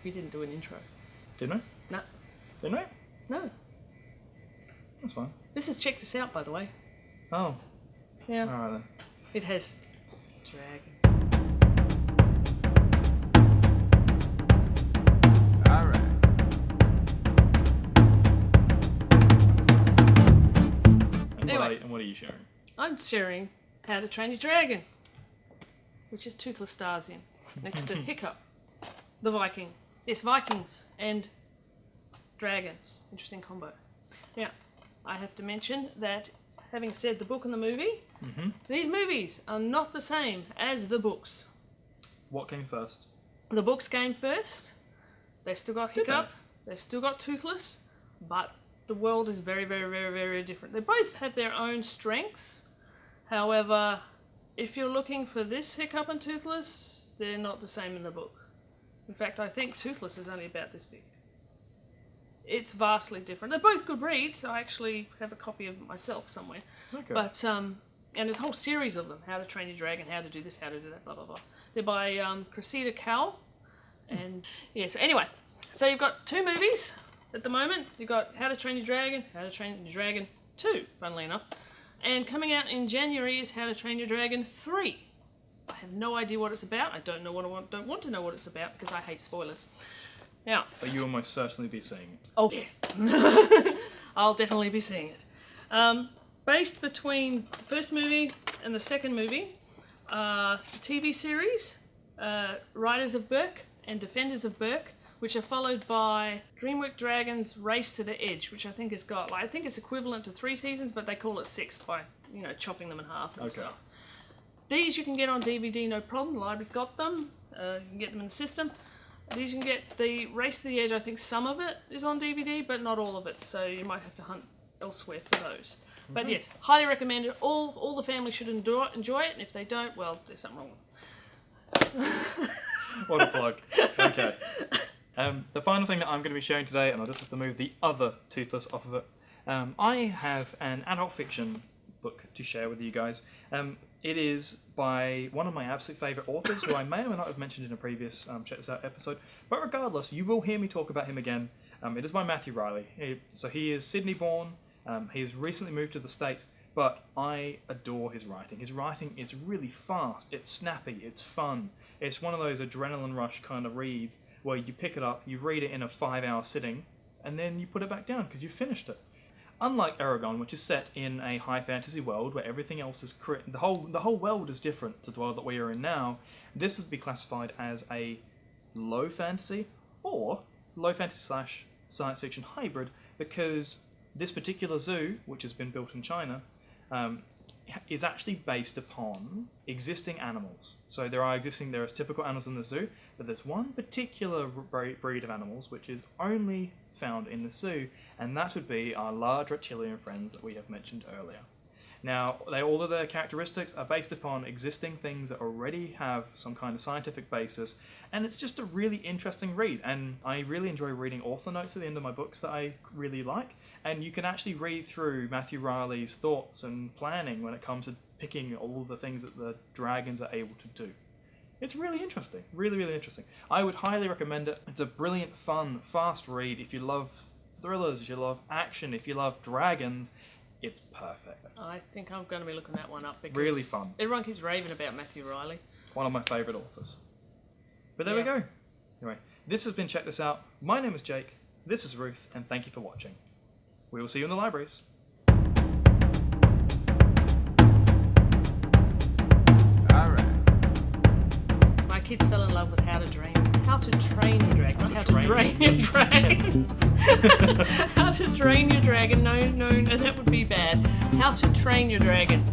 We didn't do an intro. Didn't we? No. Didn't we? No. That's fine. This is Check This Out, by the way. Oh. Yeah. Alright then. It has dragon. Alright. Anyway. And what are you sharing? I'm sharing How to Train Your Dragon, which is Toothless stars in, next to Hiccup, the Viking. Yes, Vikings and dragons. Interesting combo. Now, I have to mention that, having said the book and the movie, these movies are not the same as the books. What came first? The books came first. They've still got Did Hiccup. They've still got Toothless, but the world is very, very, very, very different. They both have their own strengths. However, if you're looking for this Hiccup and Toothless, they're not the same in the book. In fact, I think Toothless is only about this big. It's vastly different. They're both good reads. I actually have a copy of it myself somewhere. Okay. But, and there's a whole series of them. How to Train Your Dragon, how to do this, how to do that, blah, blah, blah. They're by Cressida Cowell. And, yes, anyway. So you've got two movies at the moment. You've got How to Train Your Dragon, How to Train Your Dragon 2, funnily enough. And coming out in January is How to Train Your Dragon 3. I have no idea what it's about. I don't want to know what it's about because I hate spoilers. Now, But you will most certainly be seeing it. oh yeah, I'll definitely be seeing it. Based between the first movie and the second movie, the TV series, Riders of Berk and Defenders of Berk, which are followed by DreamWorks Dragons Race to the Edge, which I think has got, I think it's equivalent to 3 seasons, but they call it 6 by, chopping them in half and stuff. These you can get on DVD, no problem. The library's got them. You can get them in the system. These you can get the Race to the Edge. I think some of it is on DVD, but not all of it. So you might have to hunt elsewhere for those. But yes, highly recommended. All the family should enjoy it. And if they don't, well, there's something wrong with them. What a plug. Okay. The final thing that I'm going to be sharing today, and I'll just have to move the other Toothless off of it. I have an adult fiction book to share with you guys. It is by one of my absolute favourite authors, who I may or may not have mentioned in a previous Check This Out episode. But regardless, you will hear me talk about him again. It is by Matthew Riley. So he is Sydney born. He has recently moved to the States, but I adore his writing. His writing is really fast. It's snappy. It's fun. It's one of those adrenaline rush kind of reads where you pick it up, you read it in a 5-hour sitting, and then you put it back down because you finished it. Unlike Aragon, which is set in a high fantasy world where everything else is the whole world is different to the world that we are in now, this would be classified as a low fantasy or low fantasy / science fiction hybrid, because this particular zoo, which has been built in China, is actually based upon existing animals. So there are typical animals in the zoo, but there's one particular breed of animals which is only found in the zoo, and that would be our large reptilian friends that we have mentioned earlier. Now, all of their characteristics are based upon existing things that already have some kind of scientific basis, and it's just a really interesting read, and I really enjoy reading author notes at the end of my books that I really like, and you can actually read through Matthew Riley's thoughts and planning when it comes to picking all the things that the dragons are able to do. It's really interesting. Really, really interesting. I would highly recommend it. It's a brilliant, fun, fast read. If you love thrillers, if you love action, if you love dragons, it's perfect. I think I'm going to be looking that one up because Really fun. Everyone keeps raving about Matthew Riley. One of my favourite authors. But there we go. Anyway, this has been Check This Out. My name is Jake. This is Ruth, and thank you for watching. We will see you in the libraries. Kids fell in love with how to train your dragon, not how to drain your dragon. How to train your dragon. No, that would be bad. How to train your dragon.